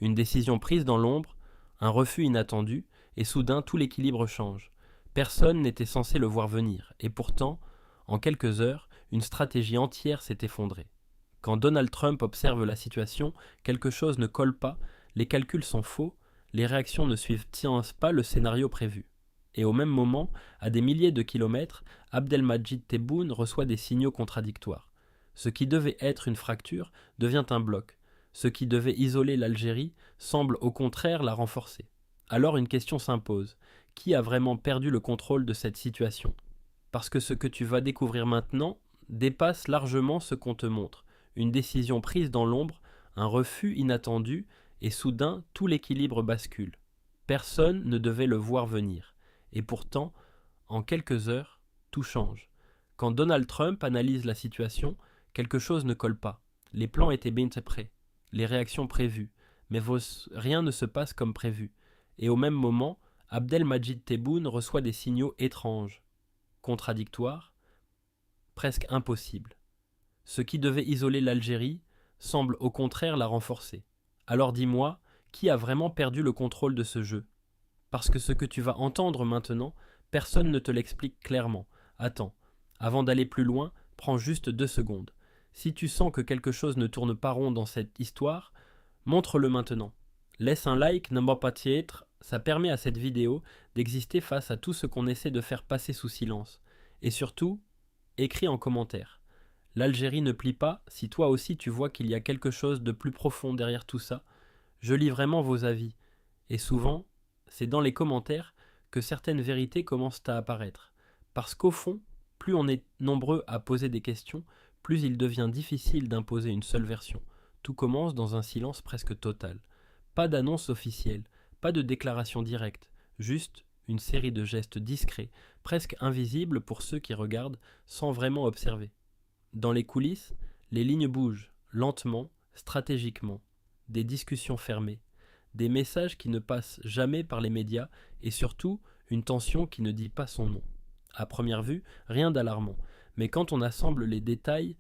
Une décision prise dans l'ombre, un refus inattendu, et soudain tout l'équilibre change. Personne n'était censé le voir venir, et pourtant, en quelques heures, une stratégie entière s'est effondrée. Quand Donald Trump observe la situation, quelque chose ne colle pas, les calculs sont faux, les réactions ne suivent pas le scénario prévu. Et au même moment, à des milliers de kilomètres, Abdelmadjid Tebboune reçoit des signaux contradictoires. Ce qui devait être une fracture devient un bloc. Ce qui devait isoler l'Algérie semble au contraire la renforcer. Alors une question s'impose. Qui a vraiment perdu le contrôle de cette situation ? Parce que ce que tu vas découvrir maintenant dépasse largement ce qu'on te montre. Une décision prise dans l'ombre, un refus inattendu, et soudain tout l'équilibre bascule. Personne ne devait le voir venir. Et pourtant, en quelques heures, tout change. Quand Donald Trump analyse la situation, quelque chose ne colle pas. Les plans étaient bien prêts, les réactions prévues, mais rien ne se passe comme prévu. Et au même moment, Abdelmadjid Tebboune reçoit des signaux étranges, contradictoires, presque impossibles. Ce qui devait isoler l'Algérie semble au contraire la renforcer. Alors dis-moi, qui a vraiment perdu le contrôle de ce jeu ? Parce que ce que tu vas entendre maintenant, personne ne te l'explique clairement. Attends, avant d'aller plus loin, prends juste 2 secondes. Si tu sens que quelque chose ne tourne pas rond dans cette histoire, montre-le maintenant. Laisse un like, n'aime pas titre, ça permet à cette vidéo d'exister face à tout ce qu'on essaie de faire passer sous silence. Et surtout, écris en commentaire. L'Algérie ne plie pas, si toi aussi tu vois qu'il y a quelque chose de plus profond derrière tout ça. Je lis vraiment vos avis. Et souvent, c'est dans les commentaires que certaines vérités commencent à apparaître. Parce qu'au fond, plus on est nombreux à poser des questions, plus il devient difficile d'imposer une seule version. Tout commence dans un silence presque total. Pas d'annonce officielle, pas de déclaration directe, juste une série de gestes discrets, presque invisibles pour ceux qui regardent sans vraiment observer. Dans les coulisses, les lignes bougent, lentement, stratégiquement. Des discussions fermées, des messages qui ne passent jamais par les médias et surtout une tension qui ne dit pas son nom. À première vue, rien d'alarmant, mais quand on assemble les détails,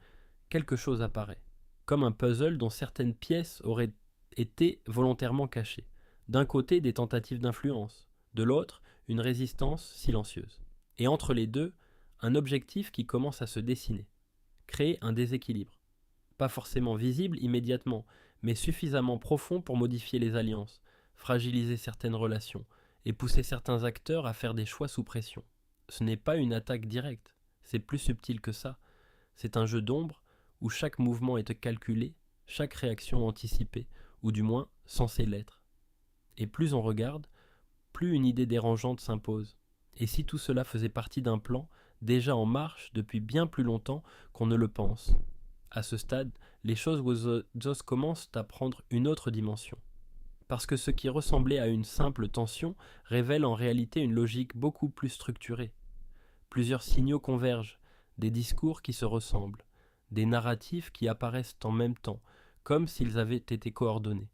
quelque chose apparaît, comme un puzzle dont certaines pièces auraient été volontairement cachées. D'un côté, des tentatives d'influence, de l'autre, une résistance silencieuse. Et entre les deux, un objectif qui commence à se dessiner. Créer un déséquilibre. Pas forcément visible immédiatement, mais suffisamment profond pour modifier les alliances, fragiliser certaines relations et pousser certains acteurs à faire des choix sous pression. Ce n'est pas une attaque directe, c'est plus subtil que ça. C'est un jeu d'ombre où chaque mouvement est calculé, chaque réaction anticipée, ou du moins censée l'être. Et plus on regarde, plus une idée dérangeante s'impose. Et si tout cela faisait partie d'un plan déjà en marche depuis bien plus longtemps qu'on ne le pense ? À ce stade, les choses commencent à prendre une autre dimension. Parce que ce qui ressemblait à une simple tension révèle en réalité une logique beaucoup plus structurée. Plusieurs signaux convergent, des discours qui se ressemblent, des narratifs qui apparaissent en même temps, comme s'ils avaient été coordonnés.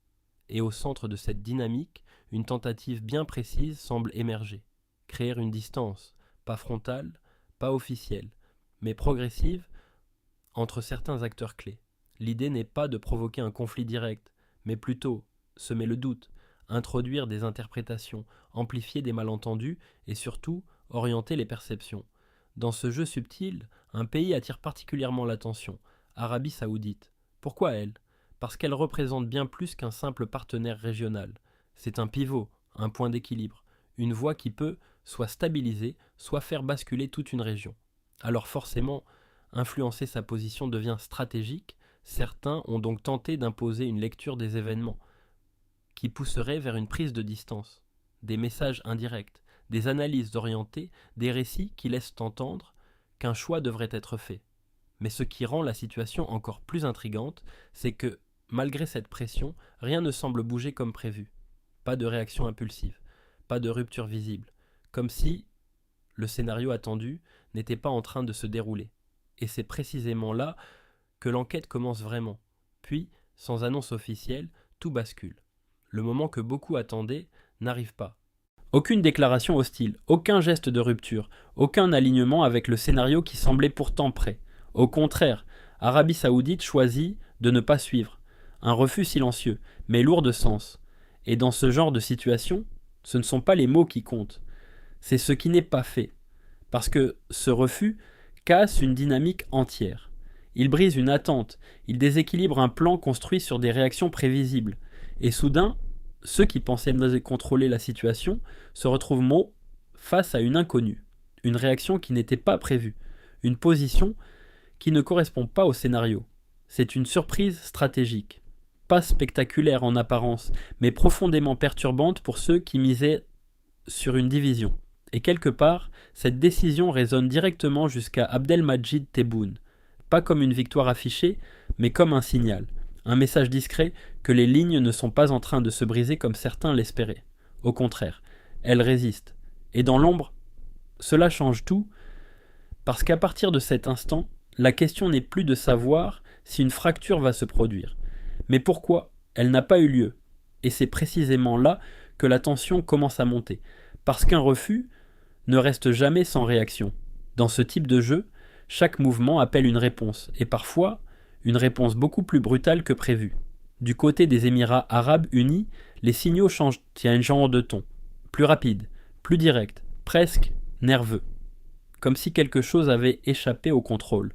Et au centre de cette dynamique, une tentative bien précise semble émerger. Créer une distance, pas frontale, pas officielle, mais progressive, entre certains acteurs clés. L'idée n'est pas de provoquer un conflit direct, mais plutôt semer le doute, introduire des interprétations, amplifier des malentendus et surtout orienter les perceptions. Dans ce jeu subtil, un pays attire particulièrement l'attention, Arabie Saoudite. Pourquoi elle ? Parce qu'elle représente bien plus qu'un simple partenaire régional. C'est un pivot, un point d'équilibre, une voie qui peut soit stabiliser, soit faire basculer toute une région. Alors forcément, influencer sa position devient stratégique. Certains ont donc tenté d'imposer une lecture des événements qui pousserait vers une prise de distance, des messages indirects, des analyses orientées, des récits qui laissent entendre qu'un choix devrait être fait. Mais ce qui rend la situation encore plus intrigante, c'est que, malgré cette pression, rien ne semble bouger comme prévu. Pas de réaction impulsive, pas de rupture visible, comme si le scénario attendu n'était pas en train de se dérouler. Et c'est précisément là que l'enquête commence vraiment. Puis, sans annonce officielle, tout bascule. Le moment que beaucoup attendaient n'arrive pas. Aucune déclaration hostile, aucun geste de rupture, aucun alignement avec le scénario qui semblait pourtant prêt. Au contraire, Arabie Saoudite choisit de ne pas suivre. un refus silencieux, mais lourd de sens. Et dans ce genre de situation, ce ne sont pas les mots qui comptent, c'est ce qui n'est pas fait. Parce que ce refus casse une dynamique entière. Il brise une attente, il déséquilibre un plan construit sur des réactions prévisibles. Et soudain, ceux qui pensaient contrôler la situation se retrouvent face à une inconnue, une réaction qui n'était pas prévue, une position qui ne correspond pas au scénario. C'est une surprise stratégique, pas spectaculaire en apparence, mais profondément perturbante pour ceux qui misaient sur une division. Et quelque part, cette décision résonne directement jusqu'à Abdelmadjid Tebboune, pas comme une victoire affichée, mais comme un signal, un message discret que les lignes ne sont pas en train de se briser comme certains l'espéraient. Au contraire, elles résistent. Et dans l'ombre, cela change tout, parce qu'à partir de cet instant, la question n'est plus de savoir si une fracture va se produire, mais pourquoi elle n'a pas eu lieu. Et c'est précisément là que la tension commence à monter, parce qu'un refus ne reste jamais sans réaction. Dans ce type de jeu, chaque mouvement appelle une réponse, et parfois une réponse beaucoup plus brutale que prévu. Du côté des Émirats arabes unis, les signaux changent à un genre de ton, plus rapide, plus direct, presque nerveux, comme si quelque chose avait échappé au contrôle.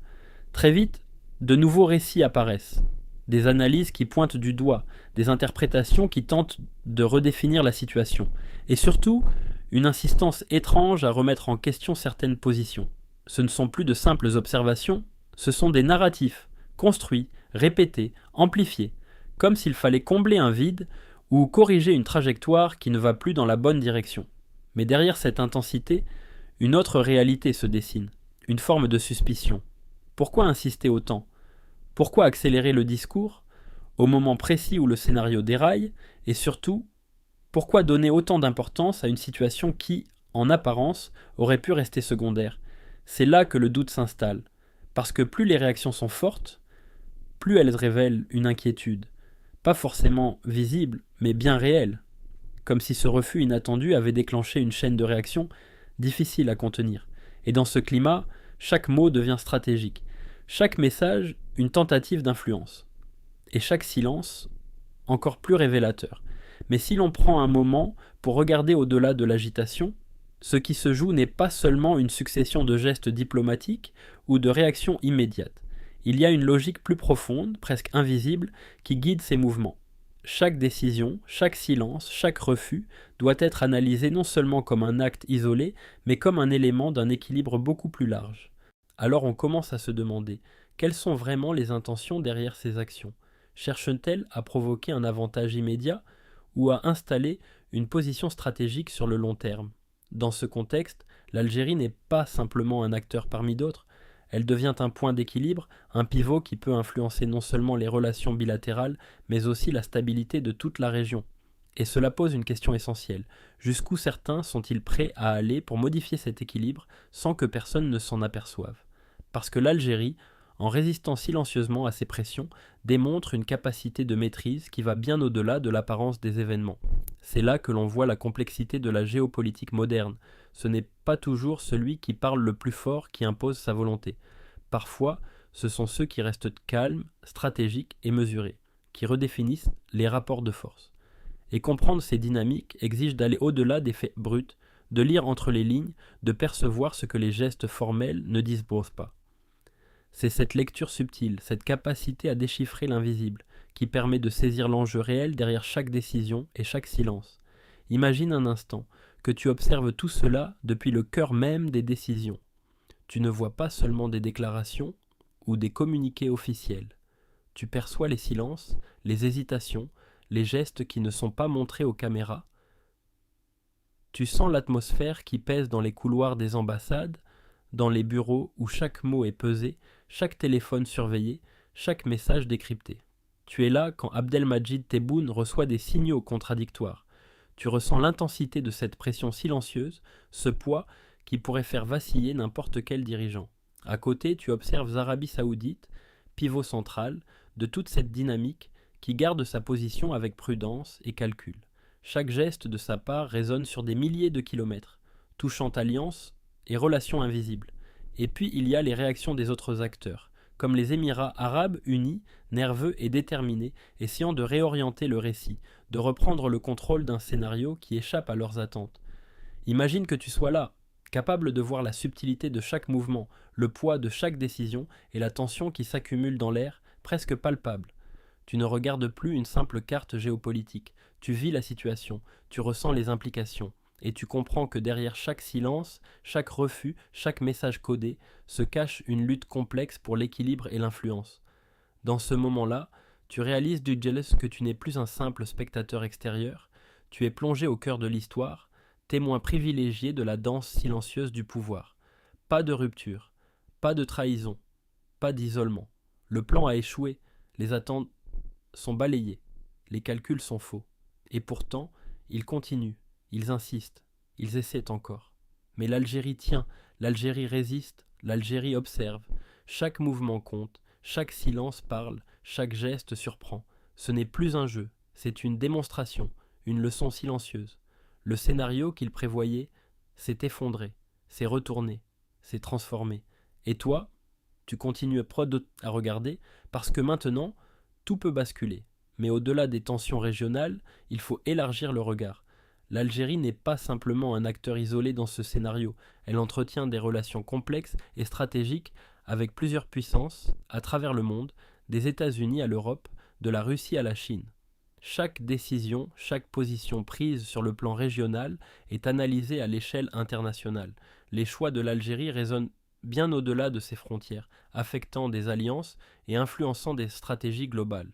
Très vite, de nouveaux récits apparaissent, des analyses qui pointent du doigt, des interprétations qui tentent de redéfinir la situation, et surtout, une insistance étrange à remettre en question certaines positions. Ce ne sont plus de simples observations, ce sont des narratifs, construits, répétés, amplifiés, comme s'il fallait combler un vide ou corriger une trajectoire qui ne va plus dans la bonne direction. Mais derrière cette intensité, une autre réalité se dessine, une forme de suspicion. Pourquoi insister autant ? Pourquoi accélérer le discours au moment précis où le scénario déraille ? Et surtout, pourquoi donner autant d'importance à une situation qui, en apparence, aurait pu rester secondaire ? C'est là que le doute s'installe, parce que plus les réactions sont fortes, plus elles révèlent une inquiétude, pas forcément visible, mais bien réelle, comme si ce refus inattendu avait déclenché une chaîne de réactions difficile à contenir. Et dans ce climat, chaque mot devient stratégique, chaque message une tentative d'influence, et chaque silence encore plus révélateur. Mais si l'on prend un moment pour regarder au-delà de l'agitation, ce qui se joue n'est pas seulement une succession de gestes diplomatiques ou de réactions immédiates. Il y a une logique plus profonde, presque invisible, qui guide ces mouvements. Chaque décision, chaque silence, chaque refus doit être analysé non seulement comme un acte isolé, mais comme un élément d'un équilibre beaucoup plus large. Alors on commence à se demander, quelles sont vraiment les intentions derrière ces actions ? Cherchent-elles à provoquer un avantage immédiat ou à installer une position stratégique sur le long terme ? Dans ce contexte, l'Algérie n'est pas simplement un acteur parmi d'autres, elle devient un point d'équilibre, un pivot qui peut influencer non seulement les relations bilatérales, mais aussi la stabilité de toute la région. Et cela pose une question essentielle. Jusqu'où certains sont-ils prêts à aller pour modifier cet équilibre sans que personne ne s'en aperçoive ? Parce que l'Algérie, en résistant silencieusement à ces pressions, démontre une capacité de maîtrise qui va bien au-delà de l'apparence des événements. C'est là que l'on voit la complexité de la géopolitique moderne. Ce n'est pas toujours celui qui parle le plus fort qui impose sa volonté. Parfois, ce sont ceux qui restent calmes, stratégiques et mesurés, qui redéfinissent les rapports de force. Et comprendre ces dynamiques exige d'aller au-delà des faits bruts, de lire entre les lignes, de percevoir ce que les gestes formels ne disposent pas. C'est cette lecture subtile, cette capacité à déchiffrer l'invisible, qui permet de saisir l'enjeu réel derrière chaque décision et chaque silence. Imagine un instant que tu observes tout cela depuis le cœur même des décisions. Tu ne vois pas seulement des déclarations ou des communiqués officiels. Tu perçois les silences, les hésitations, les gestes qui ne sont pas montrés aux caméras. Tu sens l'atmosphère qui pèse dans les couloirs des ambassades, dans les bureaux où chaque mot est pesé, chaque téléphone surveillé, chaque message décrypté. Tu es là quand Abdelmadjid Tebboune reçoit des signaux contradictoires. Tu ressens l'intensité de cette pression silencieuse, ce poids qui pourrait faire vaciller n'importe quel dirigeant. À côté, tu observes Arabie Saoudite, pivot central de toute cette dynamique qui garde sa position avec prudence et calcul. Chaque geste de sa part résonne sur des milliers de kilomètres, touchant alliances et relations invisibles. Et puis il y a les réactions des autres acteurs, comme les Émirats arabes unis, nerveux et déterminés, essayant de réorienter le récit, de reprendre le contrôle d'un scénario qui échappe à leurs attentes. Imagine que tu sois là, capable de voir la subtilité de chaque mouvement, le poids de chaque décision et la tension qui s'accumule dans l'air, presque palpable. Tu ne regardes plus une simple carte géopolitique, tu vis la situation, tu ressens les implications, et tu comprends que derrière chaque silence, chaque refus, chaque message codé, se cache une lutte complexe pour l'équilibre et l'influence. Dans ce moment-là, tu réalises du Jealous que tu n'es plus un simple spectateur extérieur, tu es plongé au cœur de l'histoire, témoin privilégié de la danse silencieuse du pouvoir. Pas de rupture, pas de trahison, pas d'isolement. Le plan a échoué, les attentes sont balayées, les calculs sont faux. Et pourtant, ils continuent, ils insistent, ils essaient encore. Mais l'Algérie tient, l'Algérie résiste, l'Algérie observe. Chaque mouvement compte, chaque silence parle, chaque geste surprend. Ce n'est plus un jeu, c'est une démonstration, une leçon silencieuse. Le scénario qu'il prévoyait s'est effondré, s'est retourné, s'est transformé. Et toi, tu continues à regarder parce que maintenant, tout peut basculer. Mais au-delà des tensions régionales, il faut élargir le regard. L'Algérie n'est pas simplement un acteur isolé dans ce scénario, elle entretient des relations complexes et stratégiques avec plusieurs puissances à travers le monde, des États-Unis à l'Europe, de la Russie à la Chine. Chaque décision, chaque position prise sur le plan régional est analysée à l'échelle internationale. Les choix de l'Algérie résonnent bien au-delà de ses frontières, affectant des alliances et influençant des stratégies globales.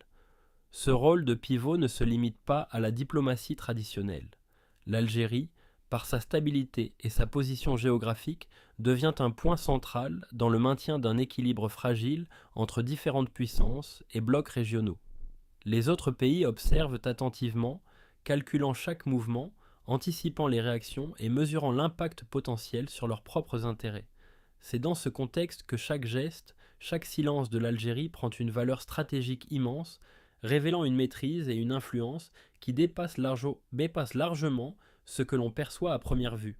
Ce rôle de pivot ne se limite pas à la diplomatie traditionnelle. L'Algérie, par sa stabilité et sa position géographique, devient un point central dans le maintien d'un équilibre fragile entre différentes puissances et blocs régionaux. Les autres pays observent attentivement, calculant chaque mouvement, anticipant les réactions et mesurant l'impact potentiel sur leurs propres intérêts. C'est dans ce contexte que chaque geste, chaque silence de l'Algérie prend une valeur stratégique immense, révélant une maîtrise et une influence qui dépassent largement ce que l'on perçoit à première vue.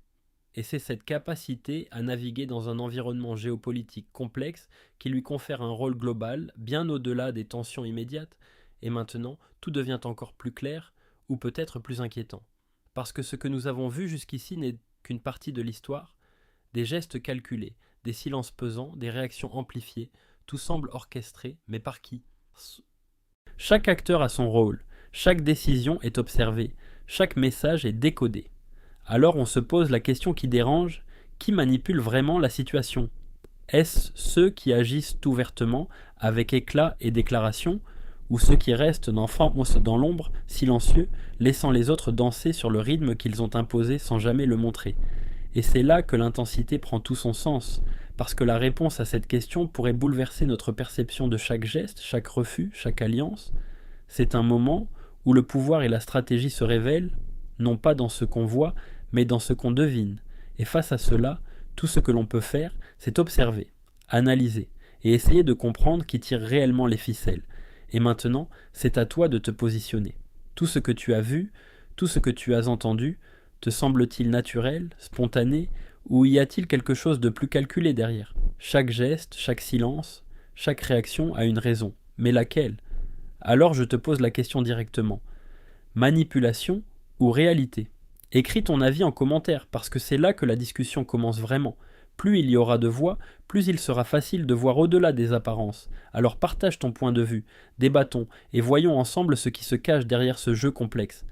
Et c'est cette capacité à naviguer dans un environnement géopolitique complexe qui lui confère un rôle global, bien au-delà des tensions immédiates, et maintenant tout devient encore plus clair, ou peut-être plus inquiétant. Parce que ce que nous avons vu jusqu'ici n'est qu'une partie de l'histoire, des gestes calculés, des silences pesants, des réactions amplifiées, tout semble orchestré, mais par qui ? Chaque acteur a son rôle, chaque décision est observée, chaque message est décodé. Alors on se pose la question qui dérange, qui manipule vraiment la situation ? Est-ce ceux qui agissent ouvertement, avec éclat et déclaration, ou ceux qui restent dans l'ombre, silencieux, laissant les autres danser sur le rythme qu'ils ont imposé sans jamais le montrer ? Et c'est là que l'intensité prend tout son sens, parce que la réponse à cette question pourrait bouleverser notre perception de chaque geste, chaque refus, chaque alliance. C'est un moment où le pouvoir et la stratégie se révèlent, non pas dans ce qu'on voit, mais dans ce qu'on devine. Et face à cela, tout ce que l'on peut faire, c'est observer, analyser, et essayer de comprendre qui tire réellement les ficelles. Et maintenant, c'est à toi de te positionner. Tout ce que tu as vu, tout ce que tu as entendu, te semble-t-il naturel, spontané, ou y a-t-il quelque chose de plus calculé derrière ? Chaque geste, chaque silence, chaque réaction a une raison. Mais laquelle ? Alors je te pose la question directement. Manipulation ou réalité ? Écris ton avis en commentaire, parce que c'est là que la discussion commence vraiment. Plus il y aura de voix, plus il sera facile de voir au-delà des apparences. Alors partage ton point de vue, débattons et voyons ensemble ce qui se cache derrière ce jeu complexe.